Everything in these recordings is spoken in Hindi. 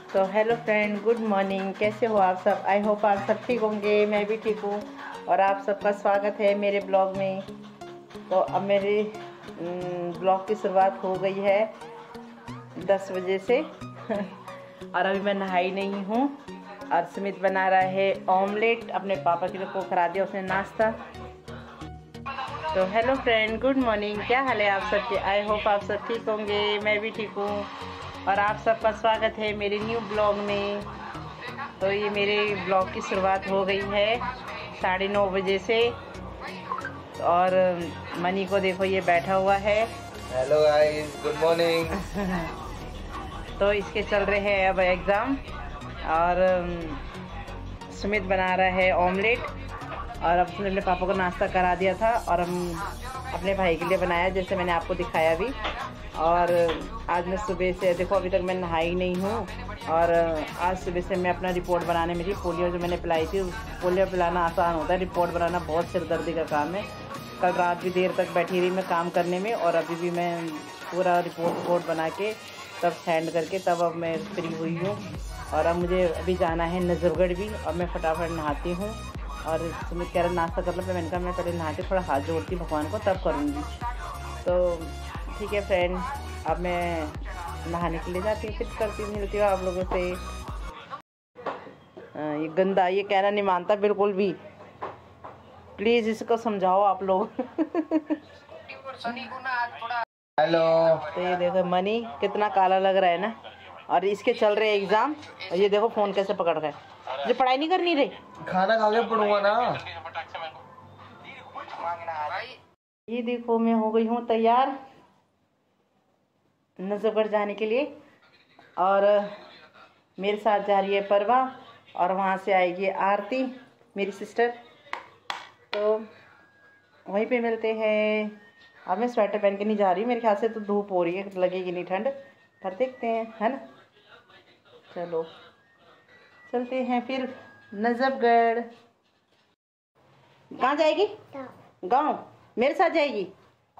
तो हेलो फ्रेंड, गुड मॉर्निंग। कैसे हो आप सब? आई होप आप सब ठीक होंगे। मैं भी ठीक हूँ और आप सबका स्वागत है मेरे ब्लॉग में। तो अब मेरे ब्लॉग की शुरुआत हो गई है 10 बजे से और अभी मैं नहाई नहीं हूँ। और सुमित बना रहा है ऑमलेट, अपने पापा के लिए को करा दिया उसने नाश्ता। तो हेलो फ्रेंड, गुड मॉर्निंग। क्या हाल है आप सबके? आई होप आप सब ठीक होंगे। मैं भी ठीक हूँ और आप सबका स्वागत है मेरे न्यू ब्लॉग में। तो ये मेरे ब्लॉग की शुरुआत हो गई है 9:30 बजे से। और मनी को देखो, ये बैठा हुआ है। Hello guys, good morning. तो इसके चल रहे हैं अब एग्ज़ाम और सुमित बना रहा है ऑमलेट। और अब उसने अपने पापा को नाश्ता करा दिया था और हम अपने भाई के लिए बनाया, जैसे मैंने आपको दिखाया भी। और आज मैं सुबह से देखो, अभी तक मैं नहाई नहीं हूँ। और आज सुबह से मैं अपना रिपोर्ट बनाने में थी। पोलियो जो मैंने पिलाई थी, पोलियो पिलाना आसान होता है, रिपोर्ट बनाना बहुत सिरदर्दी का काम है। कल रात भी देर तक बैठी रही मैं काम करने में और अभी भी मैं पूरा रिपोर्ट बना के तब सेंड करके तब अब मैं फ्री हुई हूँ। और अब मुझे अभी जाना है नजफगढ़ भी। अब मैं फटाफट नहाती हूँ और सुमित कह रहा नाश्ता कर लो। मैंने कहा मैं पहले नहा के थोड़ा हाथ जोड़ती भगवान को तब करूँगी। तो ठीक है फ्रेंड, अब मैं नहाने के लिए जाती हूँ, फिर करती हूँ, मिलती हूँ आप लोगों से। ये गंदा, ये कहना नहीं मानता बिल्कुल भी। प्लीज़ इसको समझाओ आप लोग। हेलो। तो ये देखो मनी कितना काला लग रहा है ना। और इसके चल रहे एग्ज़ाम और ये देखो फ़ोन कैसे पकड़ गए। ये पढ़ाई नहीं करनी रे, खाना खा के पढ़ूंगा ना। ये देखो मैं हो गई हूँ तैयार नजफगढ़ जाने के लिए। और मेरे साथ जा रही है परवा और वहाँ से आएगी आरती मेरी सिस्टर। तो वहीं पे मिलते हैं। अब मैं स्वेटर पहन के नहीं जा रही, मेरे ख्याल से तो धूप हो रही है, लगेगी नहीं ठंड, पर देखते हैं, है ना। चलो चलते हैं फिर नजफगढ़। कहाँ जाएगी? गाँव। मेरे साथ जाएगी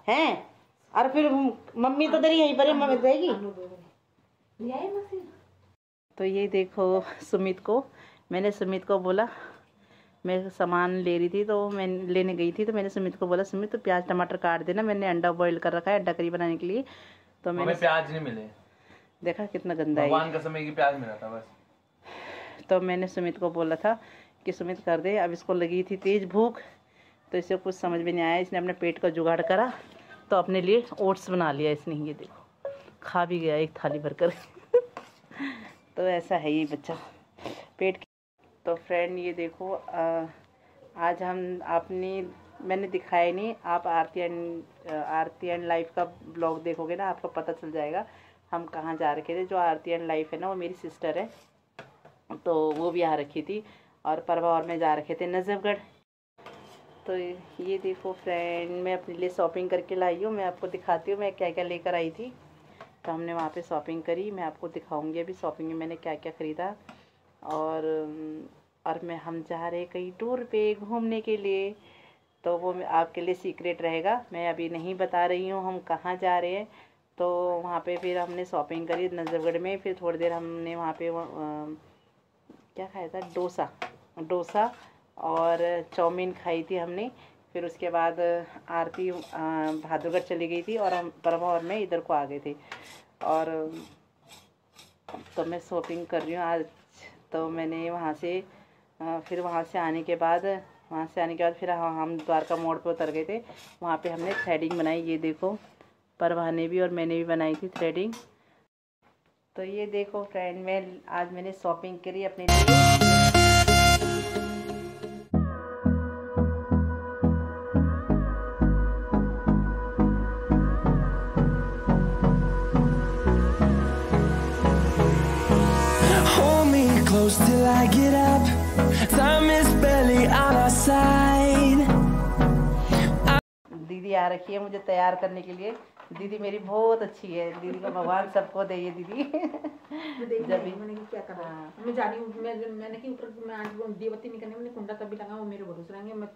हैं? और फिर मम्मी तो तेरी यहीं पर है, मम्मी जाएगी। तो ये देखो सुमित को, मैंने सुमित को बोला, मैं सामान ले रही थी तो मैं लेने गई थी, तो मैंने सुमित को बोला सुमित तो प्याज टमाटर काट देना, मैंने अंडा बॉईल कर रखा है अंडा करी बनाने के लिए। तो मैंने प्याज नहीं मिले, देखा कितना गंदा है। भगवान कसम की प्याज मिला था बस। तो मैंने सुमित को बोला था कि सुमित कर दे। अब इसको लगी थी तेज भूख, तो इसे कुछ समझ में नहीं आया। इसने अपने पेट का जुगाड़ करा तो अपने लिए ओट्स बना लिया इसने। ये देखो खा भी गया एक थाली भरकर। तो ऐसा है ये बच्चा पेट की। तो फ्रेंड ये देखो आज हम मैंने दिखाया नहीं, आप आरती एंड लाइफ का ब्लॉग देखोगे ना, आपको पता चल जाएगा हम कहाँ जा रखे थे। जो आरती एंड लाइफ है ना, वो मेरी सिस्टर है, तो वो भी आ रखी थी और परवा और मैं जा रखे थे नजफगढ़। तो ये देखो फ्रेंड, मैं अपने लिए शॉपिंग करके लाई हूँ। मैं आपको दिखाती हूँ मैं क्या क्या लेकर आई थी। तो हमने वहाँ पे शॉपिंग करी, मैं आपको दिखाऊंगी अभी शॉपिंग में मैंने क्या क्या ख़रीदा। और हम जा रहे कहीं टूर पे घूमने के लिए, तो वो आपके लिए सीक्रेट रहेगा, मैं अभी नहीं बता रही हूँ हम कहाँ जा रहे हैं। तो वहाँ पे फिर हमने शॉपिंग करी नजफगढ़ में। फिर थोड़ी देर हमने वहाँ पे क्या खाया था, डोसा और चाउमीन खाई थी हमने। फिर उसके बाद आरती बहादुरगढ़ चली गई थी और हम परमा और मैं इधर को आ गए थे। और तो मैं शॉपिंग कर रही हूँ आज। तो मैंने वहाँ से फिर वहाँ से आने के बाद फिर हम द्वारका मोड़ पे उतर गए थे। वहाँ पे हमने थ्रेडिंग बनाई। ये देखो परवा ने भी और मैंने भी बनाई थी थ्रेडिंग। तो ये देखो फ्रेंड, मैंने शॉपिंग करी अपने लिए। Till I get up, time is barely on our side. दीदी आ रखी है मुझे तैयार करने के लिए। दीदी मेरी बहुत अच्छी है, दीदी को भगवान सबको दे ये दीदी। जब भी मैंने क्या कर रहा है मैं जा रही हूँ मैंने कि ऊपर मैं आज दीवती नहीं करने मैंने कुंडा तब भी लगा वो मेरे भरोसे रहेंगे मैं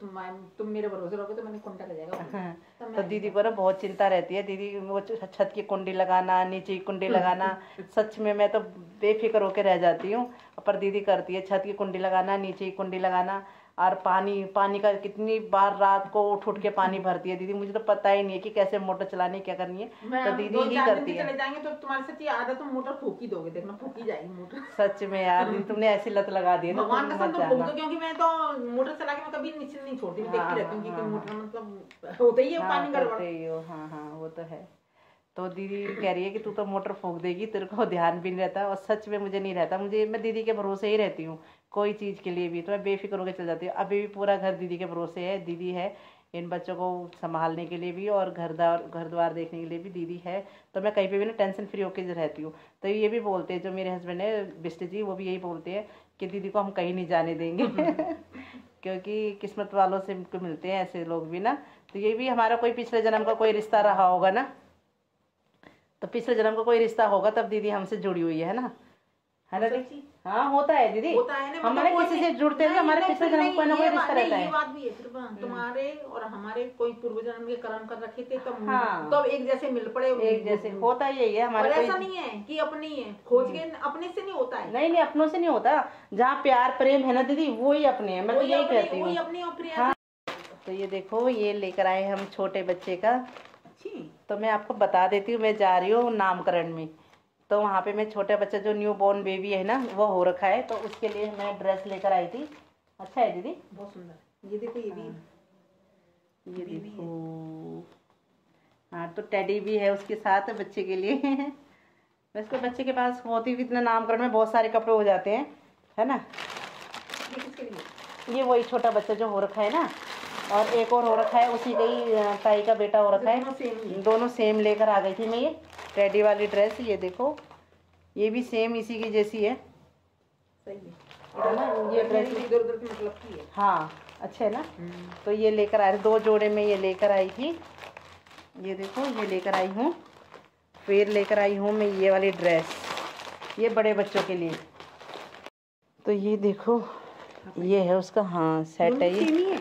तुम मेरे भरोसे रहोगे तो मैंने कुंडा ले जाएगा। तो दीदी को ना बहुत चिंता रहती है। दीदी वो छत की कुंडी लगाना, नीचे की कुंडी लगाना, सच में मैं तो बेफिक्र होकर रह जाती हूँ। पर दीदी करती है छत की कुंडी लगाना, नीचे की कुंडी लगाना। और पानी का कितनी बार रात को उठ के पानी भरती है दीदी। मुझे तो पता ही नहीं है कि कैसे मोटर चलानी क्या करनी है, तो दीदी ही करती है। चले जाएंगे तो तुम्हारे सच्ची आदत तो मोटर फूकी दोगे, देखना फूकी जाएगी मोटर। सच में यार दीदी तुमने ऐसी लत लगा दी है ना, भगवान कसम तो फूक दो, क्योंकि मैं तो मोटर चला के मैं कभी निश्चित नहीं छोड़ती, देखती रहती हूँ कि मोटर मतलब होता ही है पानी गड़बड़। हाँ वो तो है। तो दीदी कह रही है कि तू तो मोटर फूंक देगी, तेरे को ध्यान भी नहीं रहता। और सच में मुझे नहीं रहता, मैं दीदी के भरोसे ही रहती हूँ कोई चीज़ के लिए भी। तो मैं बेफिक्र होकर चल जाती हूँ। अभी भी पूरा घर दीदी के भरोसे है। दीदी है इन बच्चों को संभालने के लिए भी और घर द्वार देखने के लिए भी दीदी है। तो मैं कहीं पे भी ना टेंशन फ्री होकर रहती हूँ। तो ये भी बोलते हैं जो मेरे हस्बैंड है बिस्टी जी, वो भी यही बोलते हैं कि दीदी को हम कहीं नहीं जाने देंगे क्योंकि किस्मत वालों से मिलते हैं ऐसे लोग भी ना। तो ये भी हमारा कोई पिछले जन्म का कोई रिश्ता रहा होगा ना, तो पिछले जन्म का कोई रिश्ता होगा तब दीदी हमसे जुड़ी हुई है ना दीदी। हाँ होता है दीदी, होता है ना, हमारे किसी से जुड़ते हैं हमारे पिछले जन्म का कोई ना कोई रिश्ता रहता है। ये बात भी है सिर्फ तुम्हारे और हमारे कोई पूर्व जन्म के कर्म कर रखे थे तब एक जैसे मिल पड़े, एक जैसे होता ही है हमारे। ऐसा नहीं है कि अपनी है खोज के अपने से नहीं होता है। नहीं अपनों से नहीं होता। जहाँ प्यार प्रेम है ना दीदी वो ही अपने है। मैं तो यही कहती हूँ। तो ये देखो ये लेकर आए हम छोटे बच्चे का। तो मैं आपको बता देती हूँ, मैं जा रही हूँ नामकरण में। तो वहाँ पे मैं छोटा बच्चा जो न्यू बॉर्न बेबी है ना वो हो रखा है, तो उसके लिए मैं ड्रेस लेकर आई थी। अच्छा है दीदी, बहुत सुंदर। ये देखो ये भी ये देखो। हाँ तो टेडी भी है उसके साथ बच्चे के लिए वैसे तो बच्चे के पास होती भी इतना नामकरण में बहुत सारे कपड़े हो जाते हैं, है ना। ये किसके लिए? ये वही छोटा बच्चा जो हो रखा है ना, और एक और हो रखा है उसी का ही ताई का बेटा हो रखा है। दोनों सेम लेकर आ गई थी मैं। ये टेडी वाली ड्रेस ये देखो, ये भी सेम इसी की जैसी है। सही है ना ये ड्रेस इधर उधर की मतलब की है। हाँ अच्छा है ना। तो ये लेकर आए 2 जोड़े में ये लेकर आई थी। ये देखो ये लेकर आई हूँ। फिर लेकर आई हूँ मैं ये वाली ड्रेस, ये बड़े बच्चों के लिए। तो ये देखो ये है उसका, हाँ सेट है ये।